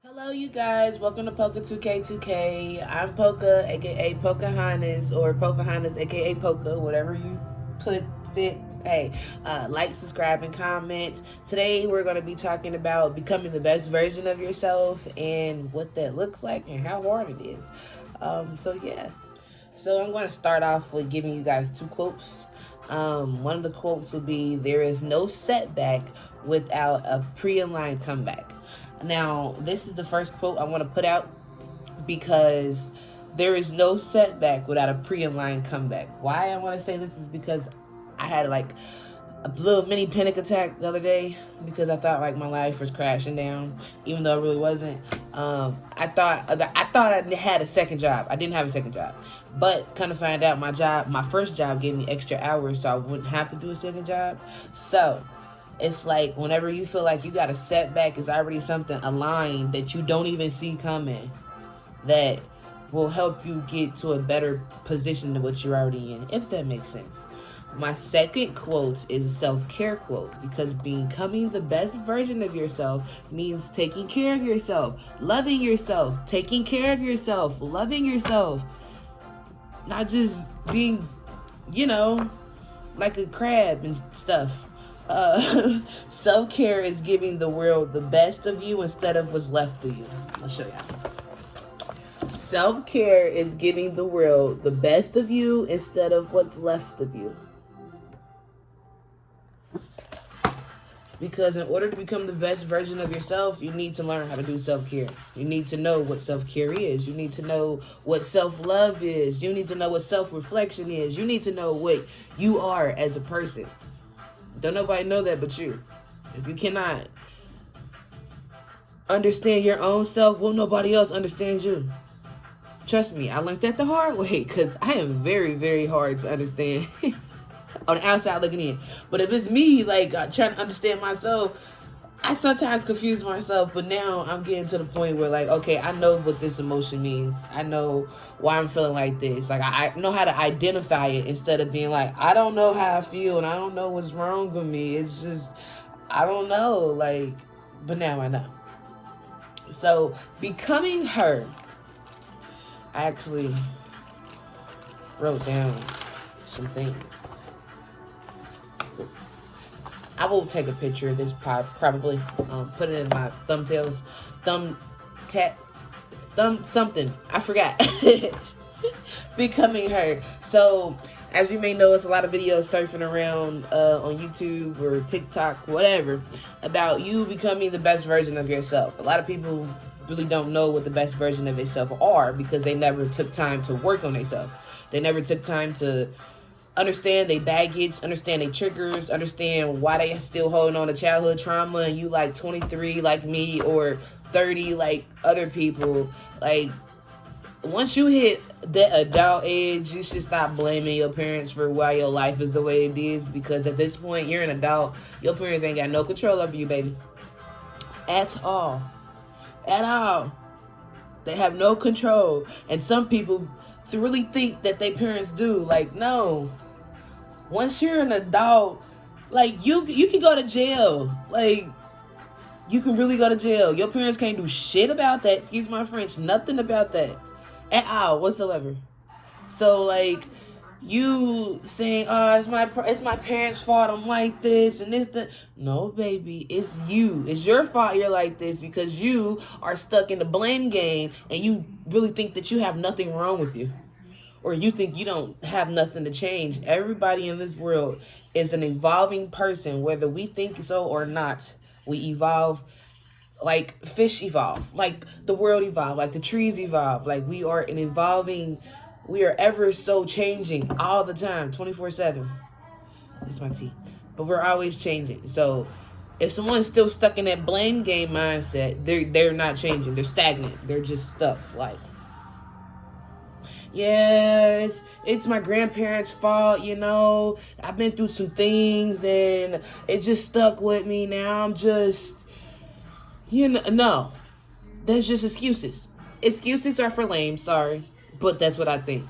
Hello, you guys. Welcome to Poca 2K2K. I'm Poca, aka Pocahontas, or Pocahontas, aka Poca, whatever you put fit. Hey, like, subscribe, and comment. Today, we're going to be talking about becoming the best version of yourself and what that looks like and how hard it is. Yeah. So, I'm going to start off with giving you guys two quotes. One of the quotes would be, "There is no setback without a pre-aligned comeback." Now, this is the first quote I want to put out because there is no setback without a pre-aligned comeback. Why I want to say this is because I had like a little mini panic attack the other day because I thought like my life was crashing down, even though it really wasn't. I thought I had a second job. I didn't have a second job, but kind of find out my first job gave me extra hours, so I wouldn't have to do a second job. So it's like whenever you feel like you got a setback, it's already something aligned that you don't even see coming that will help you get to a better position than what you're already in, if that makes sense. My second quote is a self-care quote because becoming the best version of yourself means taking care of yourself, loving yourself, taking care of yourself, loving yourself. Not just being, like a crab and stuff. Self-care is giving the world the best of you instead of what's left of you. I'll show you. Self-care is giving the world the best of you instead of what's left of you. Because in order to become the best version of yourself, you need to learn how to do self-care. You need to know what self-care is. You need to know what self-love is. You need to know what self-reflection is. You need to know what you are as a person. Don't nobody know that but you. If you cannot understand your own self, well, nobody else understands you. Trust me, I learned that the hard way because I am very, very hard to understand on the outside looking in. But if it's me, like, trying to understand myself, I sometimes confuse myself, but now I'm getting to the point where, like, okay, I know what this emotion means. I know why I'm feeling like this. Like, I know how to identify it instead of being like, I don't know how I feel and I don't know what's wrong with me. It's just, I don't know. Like, but now I know. So, becoming her, I actually wrote down some things. I will take a picture of this probably, put it in my thumb something. I forgot. Becoming her. So, as you may know, it's a lot of videos surfing around on YouTube or TikTok, whatever, about you becoming the best version of yourself. A lot of people really don't know what the best version of themselves are because they never took time to work on themselves. They never took time to understand their baggage, understand their triggers, understand why they still holding on to childhood trauma, and you like 23 like me or 30 like other people. Like, once you hit that adult age, you should stop blaming your parents for why your life is the way it is, because at this point, you're an adult. Your parents ain't got no control over you, baby. At all. At all. They have no control. And some people really think that their parents do. Like, no. Once you're an adult, like, you can go to jail. Like, you can really go to jail. Your parents can't do shit about that. Excuse my French. Nothing about that. At all, whatsoever. So, like, you saying, oh, it's my parents' fault I'm like this and this, that. No, baby, it's you. It's your fault you're like this because you are stuck in the blame game and you really think that you have nothing wrong with you. Or you think you don't have nothing to change. Everybody in this world is an evolving person, whether we think so or not. We evolve like fish evolve, like the world evolve, like the trees evolve. Like, we are ever so changing all the time, 24/7. It's my tea. But we're always changing. So if someone's still stuck in that blame game mindset, they're not changing. They're stagnant. They're just stuck. Like, yeah, it's my grandparents' fault, I've been through some things and it just stuck with me. Now I'm just, no. That's just excuses. Excuses are for lame, sorry. But that's what I think.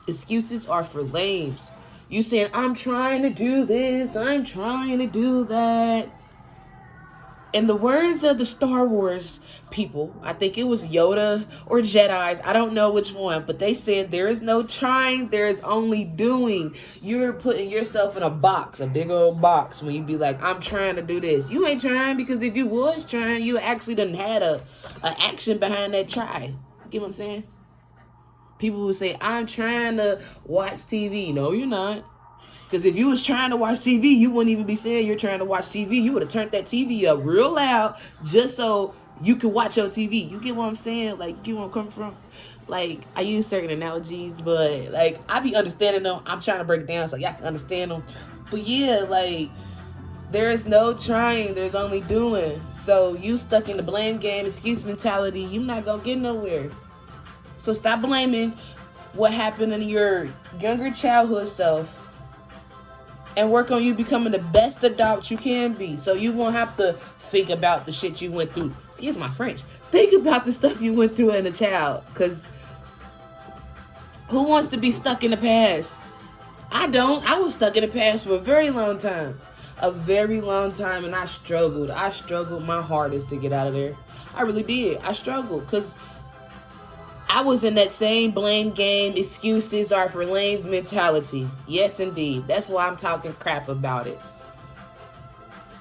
Excuses are for lames. You saying, I'm trying to do this, I'm trying to do that. In the words of the Star Wars people, I think it was Yoda or Jedis, I don't know which one, but they said there is no trying, there is only doing. You're putting yourself in a box, a big old box, when you be like, I'm trying to do this. You ain't trying, because if you was trying, you actually done had a action behind that try. You get what I'm saying? People would say, I'm trying to watch TV. No, you're not. Because if you was trying to watch TV, you wouldn't even be saying you're trying to watch TV. You would have turned that TV up real loud just so you could watch your TV. You get what I'm saying? Like, you get where I'm coming from? Like, I use certain analogies, but, like, I be understanding them. I'm trying to break it down so y'all can understand them. But, yeah, like, there is no trying. There's only doing. So, you stuck in the blame game, excuse mentality, you're not going to get nowhere. So, stop blaming what happened in your younger childhood self and work on you becoming the best adult you can be. So you won't have to think about the shit you went through. Excuse my French. Think about the stuff you went through as a child. Because who wants to be stuck in the past? I don't. I was stuck in the past for a very long time. A very long time. And I struggled. I struggled my hardest to get out of there. I really did. I struggled. Because I was in that same blame game, excuses are for lames mentality. Yes, indeed. That's why I'm talking crap about it.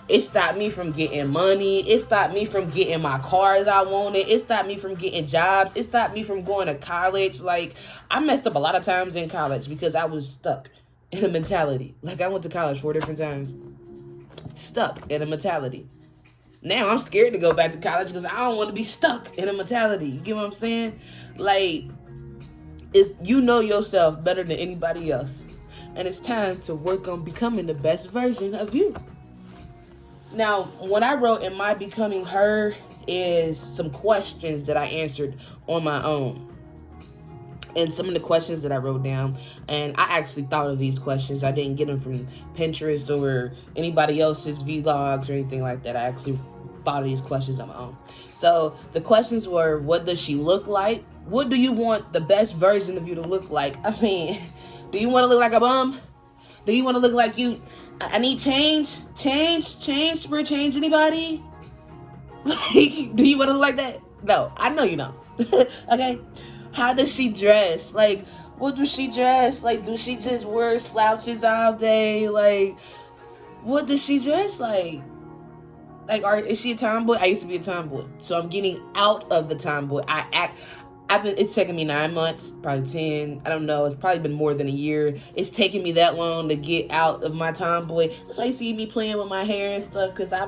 It stopped me from getting money. It stopped me from getting my cars I wanted. It stopped me from getting jobs. It stopped me from going to college. Like, I messed up a lot of times in college because I was stuck in a mentality. Like, I went to college 4 different times. Stuck in a mentality. Now I'm scared to go back to college because I don't want to be stuck in a mentality. You get what I'm saying? Like, it's, you know yourself better than anybody else. And it's time to work on becoming the best version of you. Now, what I wrote in my Becoming Her is some questions that I answered on my own. And some of the questions that I wrote down, and I actually thought of these questions. I didn't get them from Pinterest or anybody else's vlogs or anything like that. I actually thought of these questions on my own. So the questions were, what does she look like? What do you want the best version of you to look like? I mean, do you want to look like a bum? Do you want to look like you? I need change, spirit change, anybody? Like, do you want to look like that? No, I know you don't. Okay? How does she dress? Like, what does she dress? Like, does she just wear slouches all day? Like, what does she dress like? Like, is she a tomboy? I used to be a tomboy. So I'm getting out of the tomboy. It's taken me 9 months, probably 10. I don't know. It's probably been more than a year. It's taken me that long to get out of my tomboy. That's why you see me playing with my hair and stuff, because I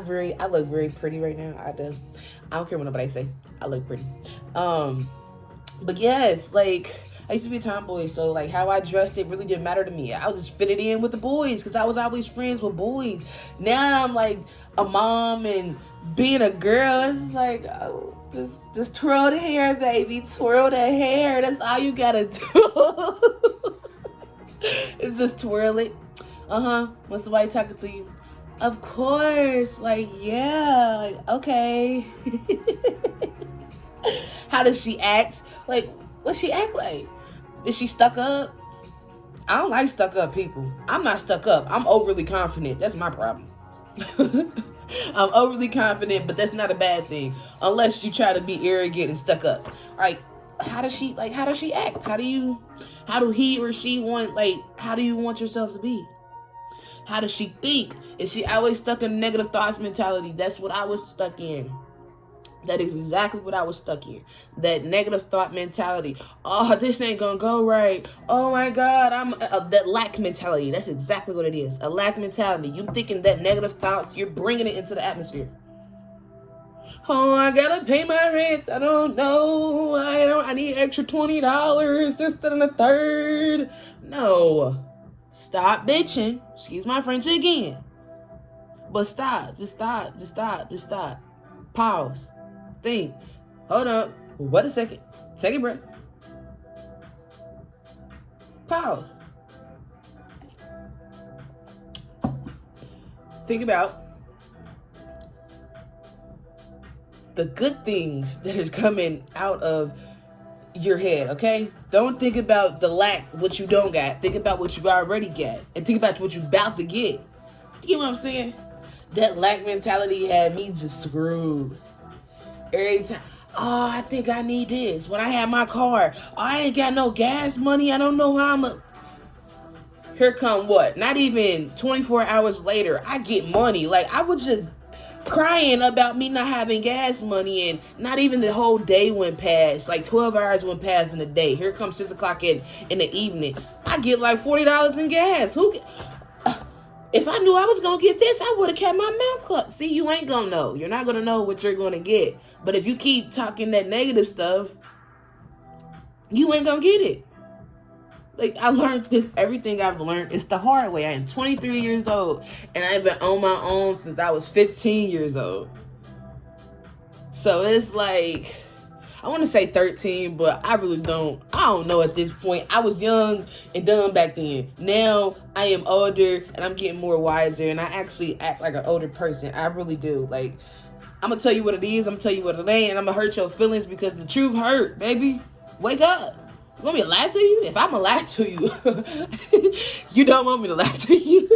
look very pretty right now. I do. I don't care what nobody say. I look pretty. But yes, like, I used to be a tomboy, so, like, how I dressed, it really didn't matter to me. I would just fit it in with the boys, because I was always friends with boys. Now I'm, like, a mom and being a girl, it's like, oh, just twirl the hair, baby. Twirl the hair. That's all you gotta do. It's just twirl it. When somebody talking to you, of course, like, yeah, like, okay. How does she act? Like, what she act like? Is she stuck up? I don't like stuck up people. I'm not stuck up. I'm overly confident. That's my problem. I'm overly confident, but that's not a bad thing. Unless you try to be arrogant and stuck up. Like, how does she act? How do he or she want, like, how do you want yourself to be? How does she think? Is she always stuck in negative thoughts mentality? That's what I was stuck in. That is exactly what I was stuck in. That negative thought mentality. Oh, this ain't gonna go right. Oh my God, that lack mentality. That's exactly what it is. A lack mentality. You thinking that negative thoughts, you're bringing it into the atmosphere. Oh, I gotta pay my rent. I don't know. I need extra $20 instead of a third. No. Stop bitching. Excuse my French again. But stop. Just stop. Pause. Think. Hold up. Wait a second. Take a breath. Pause. Think about the good things that is coming out of your head, okay? Don't think about the lack, what you don't got. Think about what you already got. And think about what you about to get. You get what I'm saying? That lack mentality had me just screwed. Every time, oh, I think I need this. When I had my car, oh, I ain't got no gas money. I don't know how I'm a... Here come what? Not even 24 hours later, I get money. Like, I was just crying about me not having gas money, and not even the whole day went past. Like 12 hours went past in the day. Here comes 6 o'clock in the evening. I get like $40 in gas. If I knew I was going to get this, I would have kept my mouth closed. See, you ain't going to know. You're not going to know what you're going to get. But if you keep talking that negative stuff, you ain't going to get it. Like, I learned this, everything I've learned, it's the hard way. I am 23 years old, and I've been on my own since I was 15 years old. So it's like, I want to say 13, but I really don't. I don't know at this point. I was young and dumb back then. Now I am older and I'm getting more wiser, and I actually act like an older person. I really do. Like, I'm going to tell you what it is. I'm going to tell you what it ain't, and I'm going to hurt your feelings because the truth hurt, baby. Wake up. You want me to lie to you? If I'm going to lie to you, you don't want me to lie to you.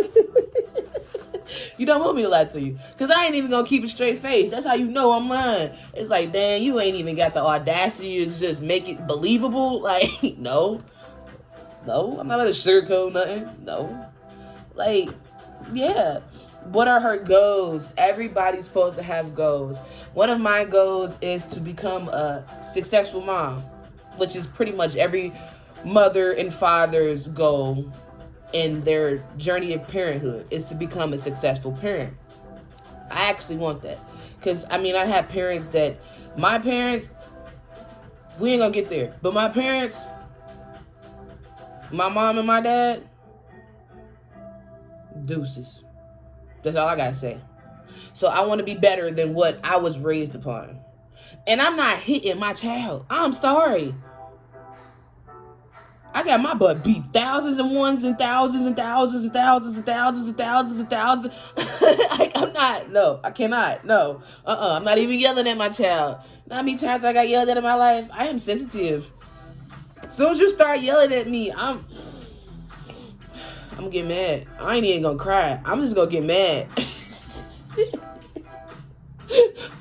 You don't want me to lie to you. Because I ain't even going to keep a straight face. That's how you know I'm lying. It's like, damn, you ain't even got the audacity to just make it believable. Like, no. No, I'm not going to sugarcoat nothing. No. Like, yeah. What are her goals? Everybody's supposed to have goals. One of my goals is to become a successful mom, which is pretty much every mother and father's goal in their journey of parenthood, is to become a successful parent. I actually want that. Because, I mean, I have parents that, my parents, we ain't gonna get there. But my parents, my mom and my dad, deuces. That's all I gotta say. So I want to be better than what I was raised upon. And I'm not hitting my child. I'm sorry. I got my butt beat thousands and ones and thousands and thousands and thousands and thousands and thousands and thousands. Like, I'm not. No, I cannot. No. I'm not even yelling at my child. Not how many times I got yelled at in my life. I am sensitive. As soon as you start yelling at me, I'm gonna get mad. I ain't even gonna cry. I'm just gonna get mad.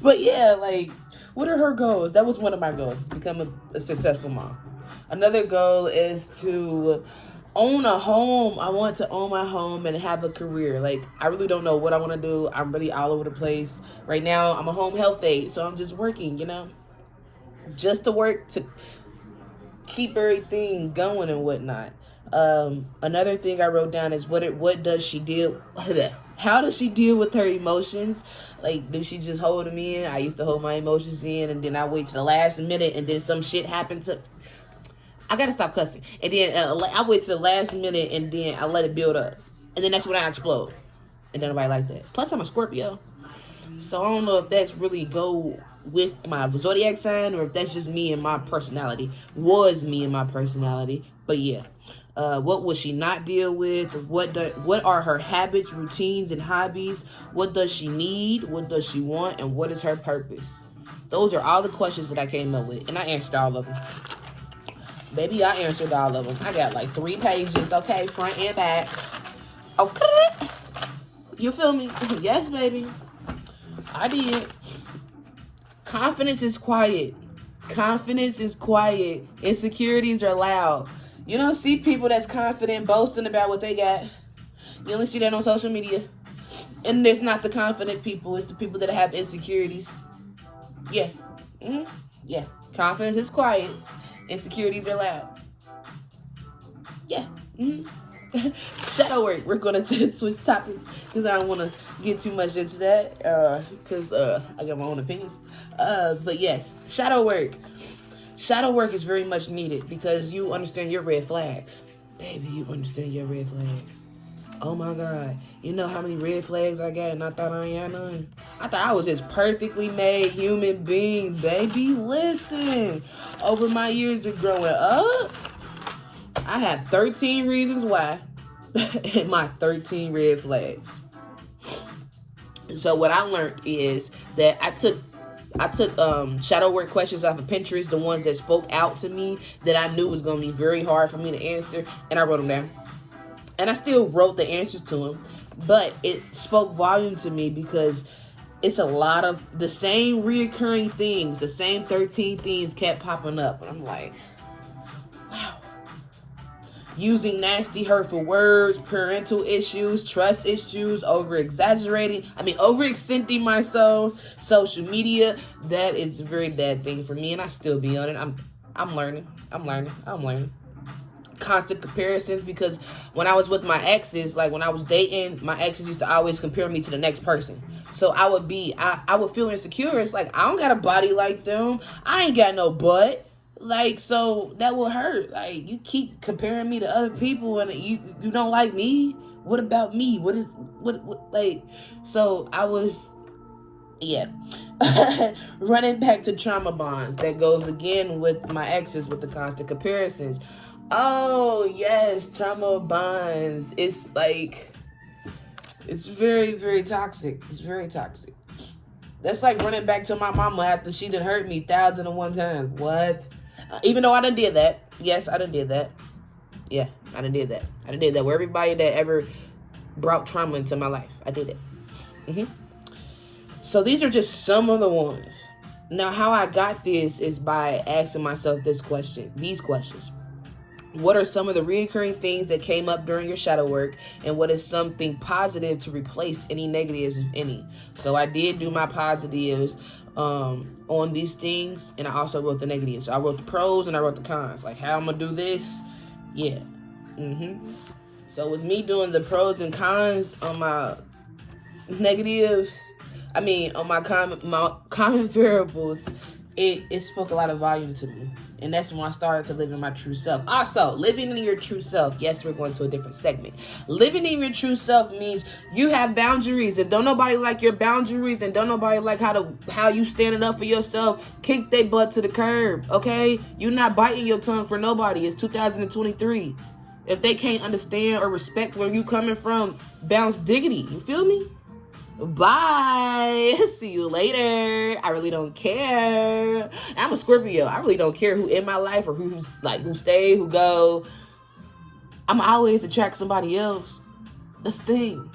But yeah, like, what are her goals? That was one of my goals, become a successful mom. Another goal is to own a home. I want to own my home and have a career. Like, I really don't know what I want to do. I'm really all over the place. Right now, I'm a home health aide, so I'm just working, just to work to keep everything going and whatnot. Another thing I wrote down is what does she deal how does she deal with her emotions? Like, does she just hold them in? I used to hold my emotions in, and then I wait to the last minute, and then some shit happened to... I gotta stop cussing. And then I wait to the last minute, and then I let it build up. And then that's when I explode. And then nobody like that. Plus, I'm a Scorpio. So I don't know if that's really go with my zodiac sign, or if that's just me and my personality. Was me and my personality. But yeah. What would she not deal with? What are her habits, routines, and hobbies? What does she need? What does she want? And what is her purpose? Those are all the questions that I came up with. And I answered all of them. Baby, I answered all of them. I got like 3 pages, okay, front and back. Okay. You feel me? Yes, baby. I did. Confidence is quiet. Confidence is quiet. Insecurities are loud. You don't see people that's confident boasting about what they got. You only see that on social media. And it's not the confident people. It's the people that have insecurities. Yeah. Mm-hmm. Yeah. Confidence is quiet. Insecurities are loud. Yeah. Mm-hmm. Shadow work. We're going to switch topics because I don't want to get too much into that because I got my own opinions. But yes, shadow work. Shadow work is very much needed because you understand your red flags. Baby, you understand your red flags. Oh my God. You know how many red flags I got and I thought I ain't had none? I thought I was this perfectly made human being, baby. Listen, over my years of growing up, I have 13 reasons why and my 13 red flags. So what I learned is that I took shadow work questions off of Pinterest, the ones that spoke out to me that I knew was going to be very hard for me to answer, and I wrote them down. And I still wrote the answers to them, But it spoke volume to me because it's a lot of the same reoccurring things. The same 13 things kept popping up. And I'm like, wow. Using nasty, hurtful words, parental issues, trust issues, overextending myself, social media. That is a very bad thing for me, and I still be on it. I'm learning. Constant comparisons, because when I was with my exes, like when I was dating, my exes used to always compare me to the next person. So I would feel insecure. It's like, I don't got a body like them. I ain't got no butt. Like, so that will hurt. Like, you keep comparing me to other people and you don't like me. What about me? What like, so I was, running back to trauma bonds. That goes again with my exes, with the constant comparisons. Oh, yes, trauma bonds. It's like, it's very, very toxic. It's very toxic. That's like running back to my mama after she done hurt me 1,001 times. What? Even though I done did that. Yes, I done did that. Yeah, I done did that. Where everybody that ever brought trauma into my life, I did it. So these are just some of the ones. Now, how I got this is by asking myself these questions. What are some of the recurring things that came up during your shadow work? And what is something positive to replace any negatives, if any? So I did do my positives on these things, and I also wrote the negatives. So I wrote the pros and I wrote the cons. Like, how I'm going to do this? Yeah. So with me doing the pros and cons on my negatives, on my common variables, it spoke a lot of volume to me. And that's when I started to live in my true self. Also, living in your true self. Yes, we're going to a different segment. Living in your true self means you have boundaries. If don't nobody like your boundaries and don't nobody like how you standing up for yourself, kick their butt to the curb, okay? You're not biting your tongue for nobody. It's 2023. If they can't understand or respect where you coming from, bounce diggity. You feel me? Bye. See you later. I really don't care. I'm a Scorpio. I really don't care who in my life or who stay, who go. I'm always attract somebody else. That's the thing.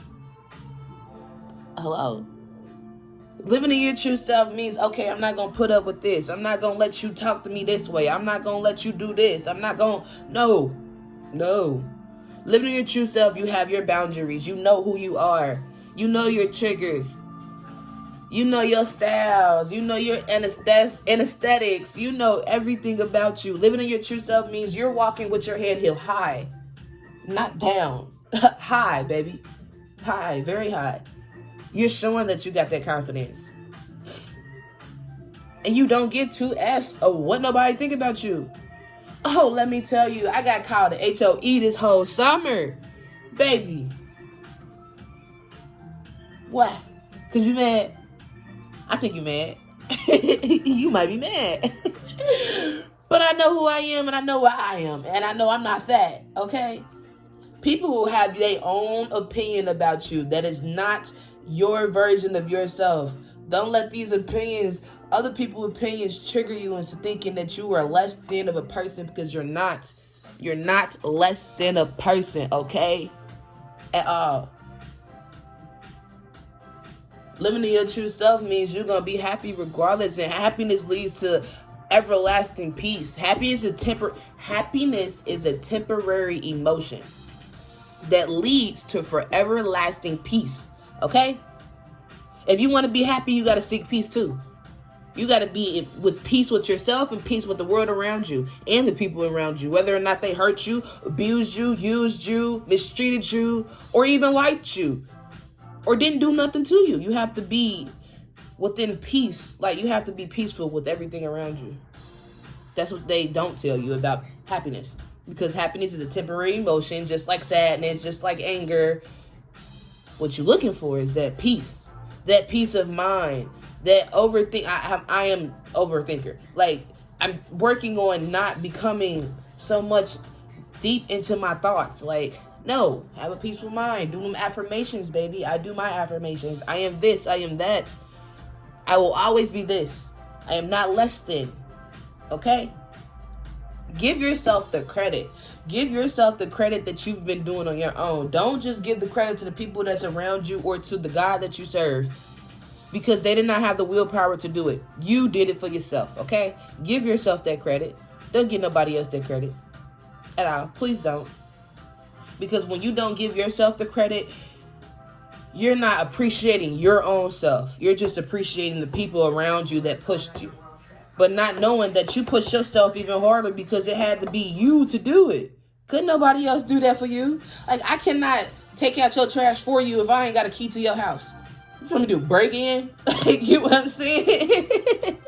Hello. Living in your true self means, okay, I'm not going to put up with this. I'm not going to let you talk to me this way. I'm not going to let you do this. No. Living in your true self, you have your boundaries. You know who you are. You know your triggers. You know your styles. You know your anesthetics. You know everything about you. Living in your true self means you're walking with your head held high. Not down. High, baby. High. Very high. You're showing that you got that confidence. And you don't give two F's of what nobody think about you. Oh, let me tell you, I got called a HOE this whole summer. Baby. Why? Because you mad? I think you mad. You might be mad. But I know who I am and I know what I am. And I know I'm not that, okay? People who have their own opinion about you that is not your version of yourself. Don't let these opinions, other people's opinions, trigger you into thinking that you are less than of a person, because you're not. You're not less than a person, okay? At all. Living in your true self means you're going to be happy regardless, and happiness leads to everlasting peace. Happiness is a temporary emotion that leads to forever lasting peace, okay? If you want to be happy, you got to seek peace too. You got to be with peace with yourself and peace with the world around you and the people around you, whether or not they hurt you, abused you, used you, mistreated you, or even liked you, or didn't do nothing to you. You have to be within peace. Like, you have to be peaceful with everything around you. That's what they don't tell you about happiness. Because happiness is a temporary emotion, just like sadness, just like anger. What you're looking for is that peace. That peace of mind. That I am overthinker. Like, I'm working on not becoming so much deep into my thoughts. Like, no, have a peaceful mind. Do them affirmations, baby. I do my affirmations. I am this. I am that. I will always be this. I am not less than. Okay? Give yourself the credit. Give yourself the credit that you've been doing on your own. Don't just give the credit to the people that's around you or to the God that you serve, because they did not have the willpower to do it. You did it for yourself, okay? Give yourself that credit. Don't give nobody else that credit at all. Please don't. Because when you don't give yourself the credit, you're not appreciating your own self. You're just appreciating the people around you that pushed you. But not knowing that you pushed yourself even harder because it had to be you to do it. Couldn't nobody else do that for you? Like, I cannot take out your trash for you if I ain't got a key to your house. What you want me to do? Break in? Like, you know what I'm saying?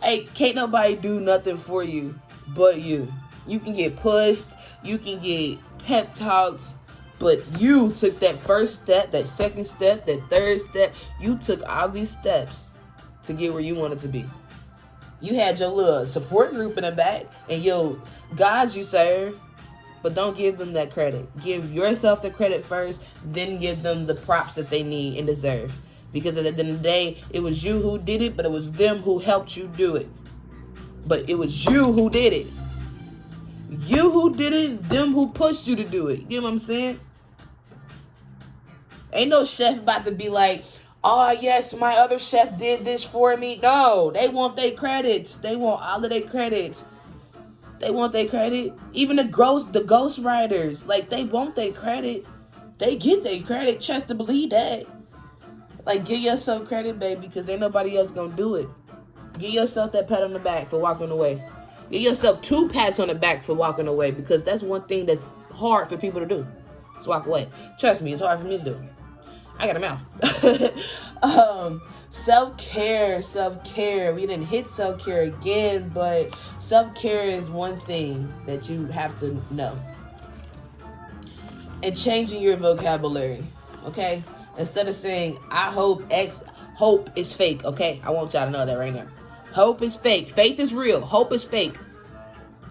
Like, can't nobody do nothing for you but you. You can get pushed. You can get pep talks. But you took that first step, that second step, that third step. You took all these steps to get where you wanted to be. You had your little support group in the back and your gods you serve, but don't give them that credit. Give yourself the credit first, then give them the props that they need and deserve. Because at the end of the day, it was you who did it, but it was them who helped you do it. But it was you who did it. You who did it, them who pushed you to do it. You know what I'm saying? Ain't no chef about to be like, oh, yes, my other chef did this for me. No, they want their credits. They want all of their credits. They want their credit. Even the ghost writers, like, they want their credit. They get their credit. Trust to believe that. Like, give yourself credit, baby, because ain't nobody else gonna do it. Give yourself that pat on the back for walking away. Give yourself 2 pats on the back for walking away, because that's one thing that's hard for people to do. Just walk away. Trust me, it's hard for me to do. I got a mouth. Self-care. We didn't hit self-care again, but self-care is one thing that you have to know. And changing your vocabulary, okay? Instead of saying, I hope X, hope is fake, okay? I want y'all to know that right now. Hope is fake. Faith is real. Hope is fake.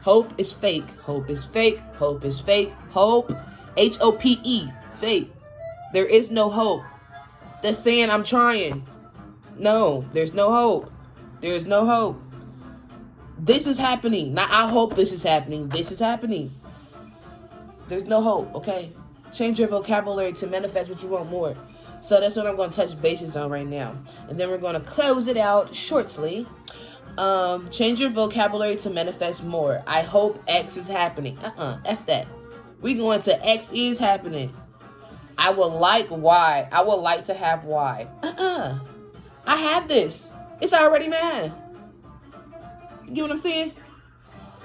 Hope is fake. Hope is fake. Hope is fake. Hope, H-O-P-E, fake. There is no hope. That's saying I'm trying. No, there's no hope. There is no hope. This is happening. Not I hope this is happening. This is happening. There's no hope, okay? Change your vocabulary to manifest what you want more. So that's what I'm going to touch bases on right now. And then we're going to close it out shortly. Change your vocabulary to manifest more. I hope X is happening. F that. We going to X is happening. I would like Y. I would like to have Y. I have this. It's already mine. You get what I'm saying?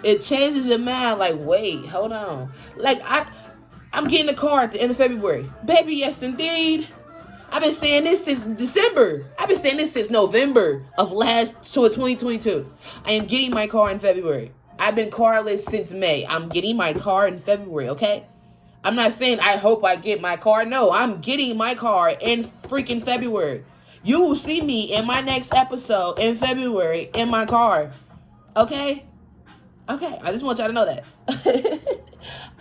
It changes your mind. Like, wait, hold on. Like, I'm getting a car at the end of February. Baby, yes, indeed. I've been saying this since December. I've been saying this since November of 2022. I am getting my car in February. I've been carless since May. I'm getting my car in February, okay? I'm not saying I hope I get my car. No, I'm getting my car in freaking February. You will see me in my next episode in February in my car. Okay? Okay, I just want y'all to know that.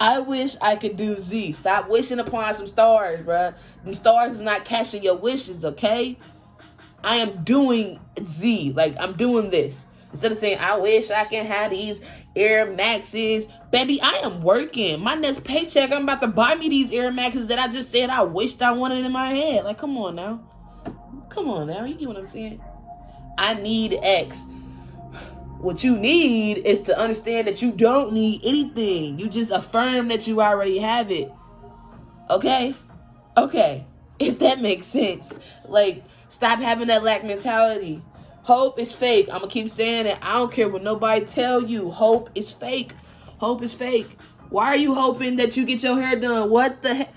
I wish I could do Z. Stop wishing upon some stars, bruh. Them stars is not catching your wishes, okay? I am doing Z. Like, I'm doing this. Instead of saying, I wish I can have these Air Maxes. Baby, I am working. My next paycheck, I'm about to buy me these Air Maxes that I just said I wished I wanted in my head. Like, come on now. Come on now. You get what I'm saying? I need X. What you need is to understand that you don't need anything. You just affirm that you already have it. Okay? Okay. If that makes sense. Like, stop having that lack mentality. Hope is fake. I'm going to keep saying it. I don't care what nobody tell you. Hope is fake. Hope is fake. Why are you hoping that you get your hair done? What the heck?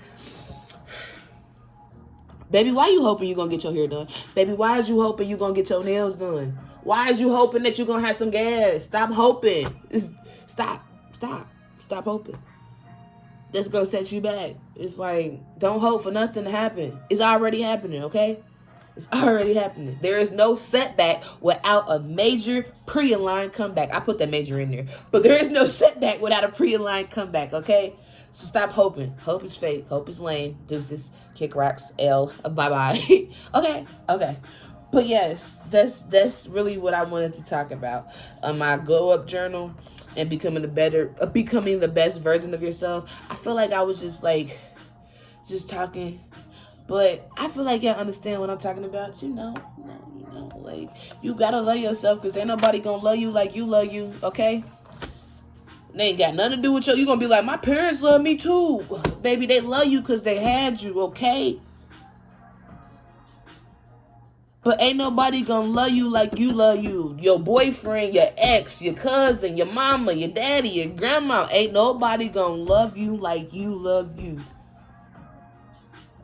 Baby, why you hoping you're going to get your hair done? Baby, why is you hoping you're going to get your nails done? Why is you hoping that you're going to have some gas? Stop hoping. Stop hoping. That's going to set you back. It's like, don't hope for nothing to happen. It's already happening, okay? It's already happening. There is no setback without a major pre-aligned comeback. I put that major in there. But there is no setback without a pre-aligned comeback, okay? So stop hoping. Hope is fake. Hope is lame. Deuces. Kick rocks. L. Bye-bye. Okay. But yes, that's really what I wanted to talk about. My glow up journal. and becoming the best version of yourself. I feel like I was just talking, but I feel like y'all understand what I'm talking about. Like, you gotta love yourself, because ain't nobody gonna love you like you love you, okay? They ain't got nothing to do with you. You gonna be like, my parents love me too. Baby, they love you because they had you, okay? But ain't nobody gonna love you like you love you. Your boyfriend, your ex, your cousin, your mama, your daddy, your grandma. Ain't nobody gonna love you like you love you.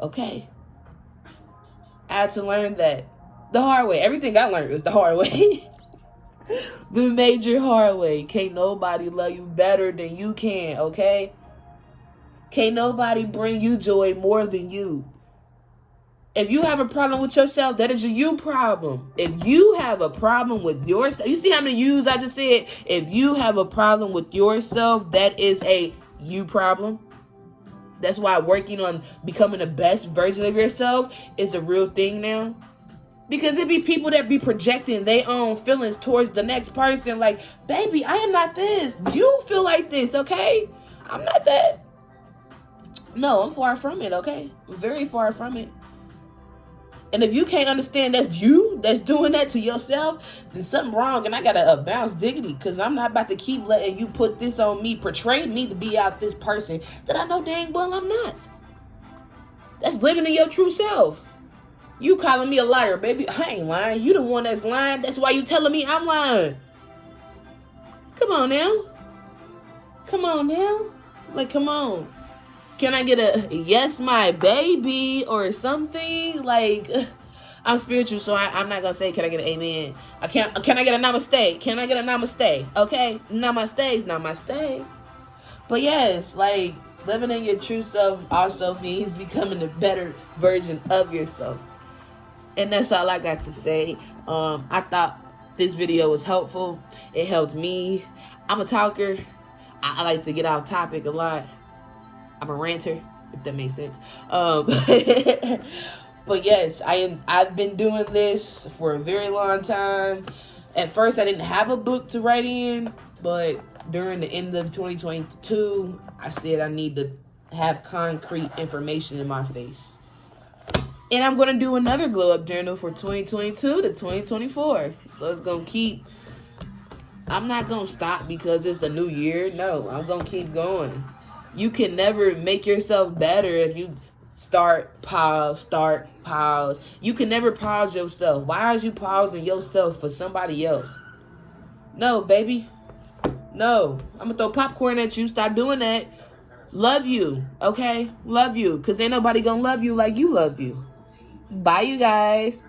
Okay? I had to learn that the hard way. Everything I learned was the hard way. The major hard way. Can't nobody love you better than you can, okay? Can't nobody bring you joy more than you. If you have a problem with yourself, that is a you problem. If you have a problem with yourself, you see how many yous I just said? If you have a problem with yourself, that is a you problem. That's why working on becoming the best version of yourself is a real thing now. Because it be people that be projecting their own feelings towards the next person. Like, baby, I am not this. You feel like this, okay? I'm not that. No, I'm far from it, okay? I'm very far from it. And if you can't understand that's you that's doing that to yourself, then something wrong, and I gotta bounce dignity, because I'm not about to keep letting you put this on me, portray me to be out this person that I know dang well I'm not. That's living in your true self. You calling me a liar, baby. I ain't lying. You the one that's lying. That's why you telling me I'm lying. Come on now. Come on now. Like, come on. Can I get a yes, my baby, or something? Like, I'm spiritual, so I'm not gonna say, can I get an amen? Can I get a namaste? Can I get a namaste? Okay, namaste. But yes, like, living in your true self also means becoming a better version of yourself. And that's all I got to say. I thought this video was helpful. It helped me. I'm a talker. I like to get off topic a lot. I'm a ranter, if that makes sense. But yes, I've been doing this for a very long time. At first, I didn't have a book to write in, but during the end of 2022, I said I need to have concrete information in my face. And I'm going to do another glow up journal for 2022 to 2024. So it's going to keep... I'm not going to stop because it's a new year. No, I'm going to keep going. You can never make yourself better if you start, pause. You can never pause yourself. Why are you pausing yourself for somebody else? No, baby. No. I'm going to throw popcorn at you. Stop doing that. Love you, okay? Love you. Because ain't nobody going to love you like you love you. Bye, you guys.